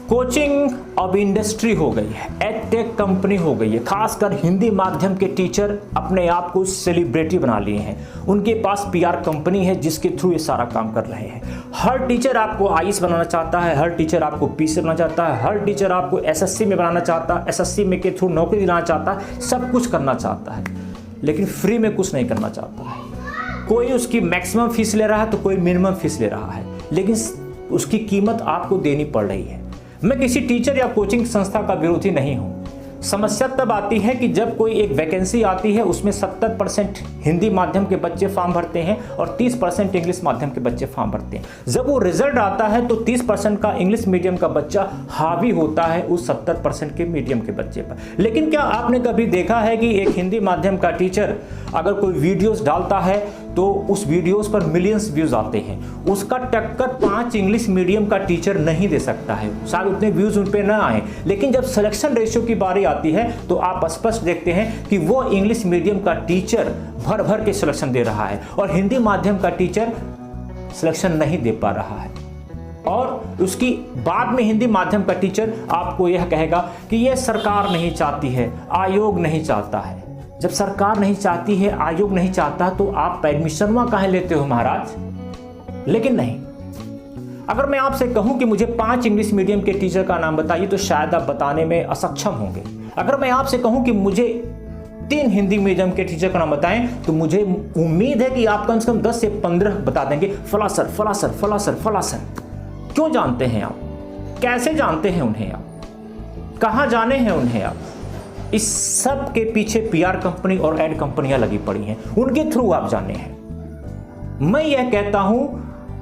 Coaching अब industry हो गई है, एडटेक कंपनी हो गई है। खासकर हिंदी माध्यम के टीचर अपने आप को सेलिब्रिटी बना लिए हैं। उनके पास पीआर कंपनी है जिसके थ्रू ये सारा काम कर रहे हैं। हर टीचर आपको आईएएस बनाना चाहता है, हर टीचर आपको पीसी बनाना चाहता है, हर टीचर आपको एसएससी में बनाना चाहता है, एसएससी में के थ्रू नौकरी दिलाना चाहता है, सब कुछ करना चाहता है, लेकिन फ्री में कुछ नहीं करना चाहता है। कोई उसकी मैक्सिमम फीस ले रहा है तो कोई मिनिमम फीस ले रहा है, लेकिन उसकी कीमत आपको देनी पड़ रही है। मैं किसी टीचर या कोचिंग संस्था का विरोधी नहीं हूं। समस्या तब आती है कि जब कोई एक वैकेंसी आती है, उसमें 70% हिंदी माध्यम के बच्चे फॉर्म भरते हैं और 30% इंग्लिश माध्यम के बच्चे फॉर्म भरते हैं। जब वो रिजल्ट आता है तो 30% का इंग्लिश मीडियम का बच्चा हावी होता है उस 70% के मीडियम के बच्चे पर। लेकिन क्या आपने कभी देखा है कि एक हिंदी माध्यम का टीचर अगर कोई वीडियोस डालता है तो उस वीडियोस पर मिलियंस व्यूज आते हैं, उसका टक्कर 5 इंग्लिश मीडियम का टीचर नहीं दे सकता है। शायद उतने व्यूज उन पे ना आए, लेकिन जब सिलेक्शन रेशियो की बारी आती है तो आप स्पष्ट देखते हैं कि वो इंग्लिश मीडियम का टीचर भर भर के सिलेक्शन दे रहा है और हिंदी माध्यम का टीचर सिलेक्शन नहीं दे पा रहा है। और उसकी बाद में हिंदी माध्यम का टीचर आपको यह कहेगा कि यह सरकार नहीं चाहती है, आयोग नहीं चाहता है। जब सरकार नहीं चाहती है, आयोग नहीं चाहता, तो आप एडमिशन काहे लेते हो महाराज? लेकिन नहीं, अगर मैं आपसे कहूं कि मुझे 5 इंग्लिश मीडियम के टीचर का नाम बताइए तो शायद आप बताने में असक्षम होंगे। अगर मैं आपसे कहूं कि मुझे 3 हिंदी मीडियम के टीचर का नाम बताएं तो मुझे उम्मीद है कि आप कम से कम 10 से 15 बता देंगे। फला सर, फला सर, फला सर, फला सर। क्यों जानते हैं आप? कैसे जानते हैं उन्हें आप? कहां जाने हैं उन्हें आप? इस सब के पीछे पीआर कंपनी और एड कंपनियां लगी पड़ी हैं, उनके थ्रू आप जाने हैं। मैं यह कहता हूं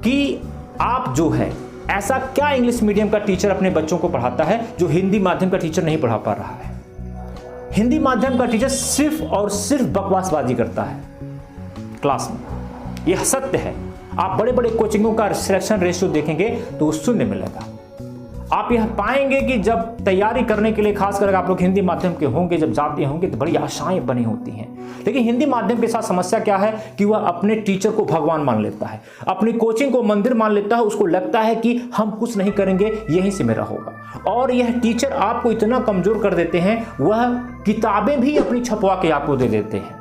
कि आप जो है, ऐसा क्या इंग्लिश मीडियम का टीचर अपने बच्चों को पढ़ाता है जो हिंदी माध्यम का टीचर नहीं पढ़ा पा रहा है? हिंदी माध्यम का टीचर सिर्फ और सिर्फ बकवासबाजी करता है क्लास में। यह सत्य है। आप बड़े बड़े कोचिंगों का सिलेक्शन रेशियो देखेंगे तो शून्य मिलेगा। आप यह पाएंगे कि जब तैयारी करने के लिए, खासकर आप लोग हिंदी माध्यम के होंगे, जब जाते होंगे तो बड़ी आशाएं बनी होती हैं। लेकिन हिंदी माध्यम के साथ समस्या क्या है कि वह अपने टीचर को भगवान मान लेता है, अपनी कोचिंग को मंदिर मान लेता है। उसको लगता है कि हम कुछ नहीं करेंगे, यहीं से मेरा होगा। और यह टीचर आपको इतना कमजोर कर देते हैं, वह किताबें भी अपनी छपवा के आपको दे देते हैं।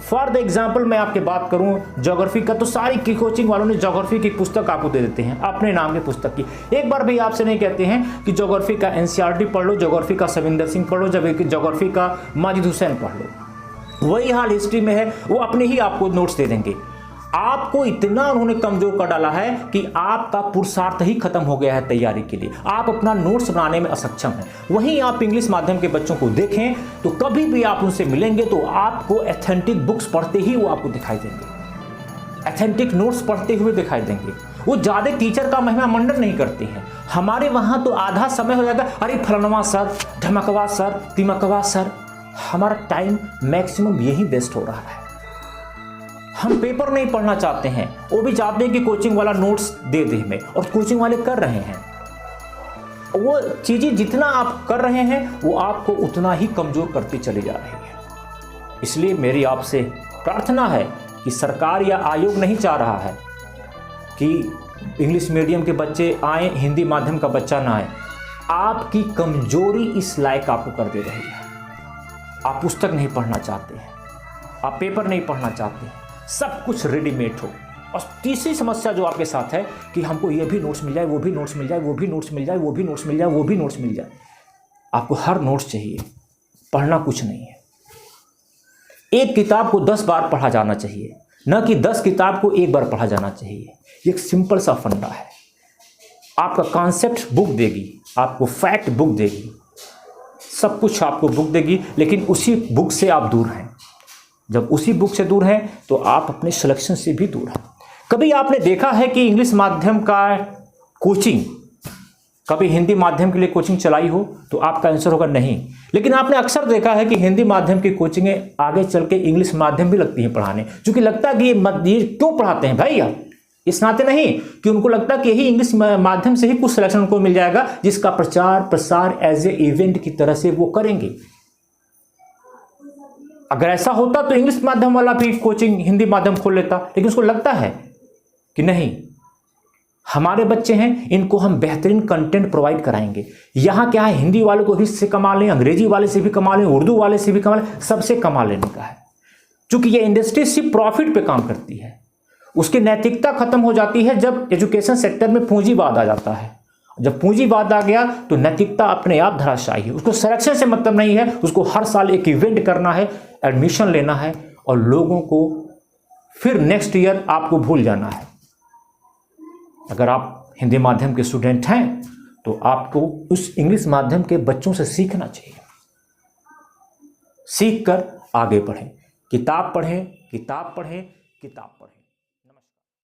फॉर द एग्जाम्पल मैं आपके बात करूं ज्योग्राफी का, तो सारी की कोचिंग वालों ने ज्योग्राफी की पुस्तक आपको दे देते हैं, अपने नाम की पुस्तक की। एक बार भी आपसे नहीं कहते हैं कि ज्योग्राफी का एनसीईआरटी पढ़ लो, ज्योग्राफी का सविंदर सिंह पढ़ लो, ज्योग्राफी का माजिद हुसैन पढ़ लो। वही हाल हिस्ट्री में है, वो अपने ही आपको नोट्स दे देंगे। आपको इतना उन्होंने कमजोर कर डाला है कि आपका पुरुषार्थ ही खत्म हो गया है तैयारी के लिए। आप अपना नोट्स बनाने में असक्षम हैं। वहीं आप इंग्लिश माध्यम के बच्चों को देखें तो कभी भी आप उनसे मिलेंगे तो आपको एथेंटिक बुक्स पढ़ते ही वो आपको दिखाई देंगे, एथेंटिक नोट्स पढ़ते हुए दिखाई देंगे। वो ज्यादा टीचर का महिमा मंडन नहीं करते हैं। हमारे वहां तो आधा समय हो जाएगा, अरे फलनवा सर, ढमकवा सर, तिमकवा सर। हमारा टाइम मैक्सिमम यही वेस्ट हो रहा है। हम पेपर नहीं पढ़ना चाहते हैं, वो भी चाहते हैं कि कोचिंग वाला नोट्स दे दे हमें, और कोचिंग वाले कर रहे हैं। वो चीजें जितना आप कर रहे हैं वो आपको उतना ही कमजोर करती चली जा रही है। इसलिए मेरी आपसे प्रार्थना है कि सरकार या आयोग नहीं चाह रहा है कि इंग्लिश मीडियम के बच्चे आए, हिंदी माध्यम का बच्चा ना आए। आपकी कमजोरी इस लायक आपको कर दे रही है। आप पुस्तक नहीं पढ़ना चाहते हैं, आप पेपर नहीं पढ़ना चाहते हैं, सब कुछ रेडीमेड हो। और तीसरी समस्या जो आपके साथ है कि हमको ये भी नोट्स मिल जाए, वो भी नोट्स मिल जाए, वो भी नोट्स मिल जाए, वो भी नोट्स मिल जाए, वो भी नोट्स मिल जाए। आपको हर नोट्स चाहिए, पढ़ना कुछ नहीं है। एक किताब को 10 बार पढ़ा जाना चाहिए, न कि 10 किताब को एक बार पढ़ा जाना चाहिए। एक सिंपल सा फंडा है। आपका कॉन्सेप्ट बुक देगी, आपको फैक्ट बुक देगी, सब कुछ आपको बुक देगी, लेकिन उसी बुक से आप दूर हैं। जब उसी बुक से दूर हैं तो आप अपने सिलेक्शन से भी दूर हैं। कभी आपने देखा है कि इंग्लिश माध्यम का कोचिंग कभी हिंदी माध्यम के लिए कोचिंग चलाई हो? तो आपका आंसर होगा नहीं। लेकिन आपने अक्सर देखा है कि हिंदी माध्यम की कोचिंगें आगे चल के इंग्लिश माध्यम भी लगती हैं पढ़ाने, क्योंकि लगता है कि ये क्यों पढ़ाते हैं भाई आप? इस नाते नहीं कि उनको लगता है कि यही इंग्लिश माध्यम से ही कुछ सिलेक्शन को मिल जाएगा, जिसका प्रचार प्रसार एज ए इवेंट की तरह से वो करेंगे। अगर ऐसा होता तो इंग्लिश माध्यम वाला भी कोचिंग हिंदी माध्यम खोल लेता, लेकिन उसको लगता है कि नहीं, हमारे बच्चे हैं, इनको हम बेहतरीन कंटेंट प्रोवाइड कराएंगे। यहाँ क्या है, हिंदी वाले को भी से कमा लें, अंग्रेजी वाले से भी कमा लें, उर्दू वाले से भी कमा लें, सबसे कमा लेने का है। क्योंकि ये इंडस्ट्री सिर्फ प्रॉफिट पे काम करती है। उसकी नैतिकता खत्म हो जाती है जब एजुकेशन सेक्टर में पूंजीवाद आ जाता है। जब पूंजीवाद आ गया तो नैतिकता अपने आप धराशायी है। उसको संरक्षण से मतलब नहीं है, उसको हर साल एक इवेंट करना है, एडमिशन लेना है और लोगों को फिर नेक्स्ट ईयर आपको भूल जाना है। अगर आप हिंदी माध्यम के स्टूडेंट हैं तो आपको उस इंग्लिश माध्यम के बच्चों से सीखना चाहिए, सीख कर आगे बढ़ें। किताब पढ़ें, किताब पढ़ें, किताब पढ़ें।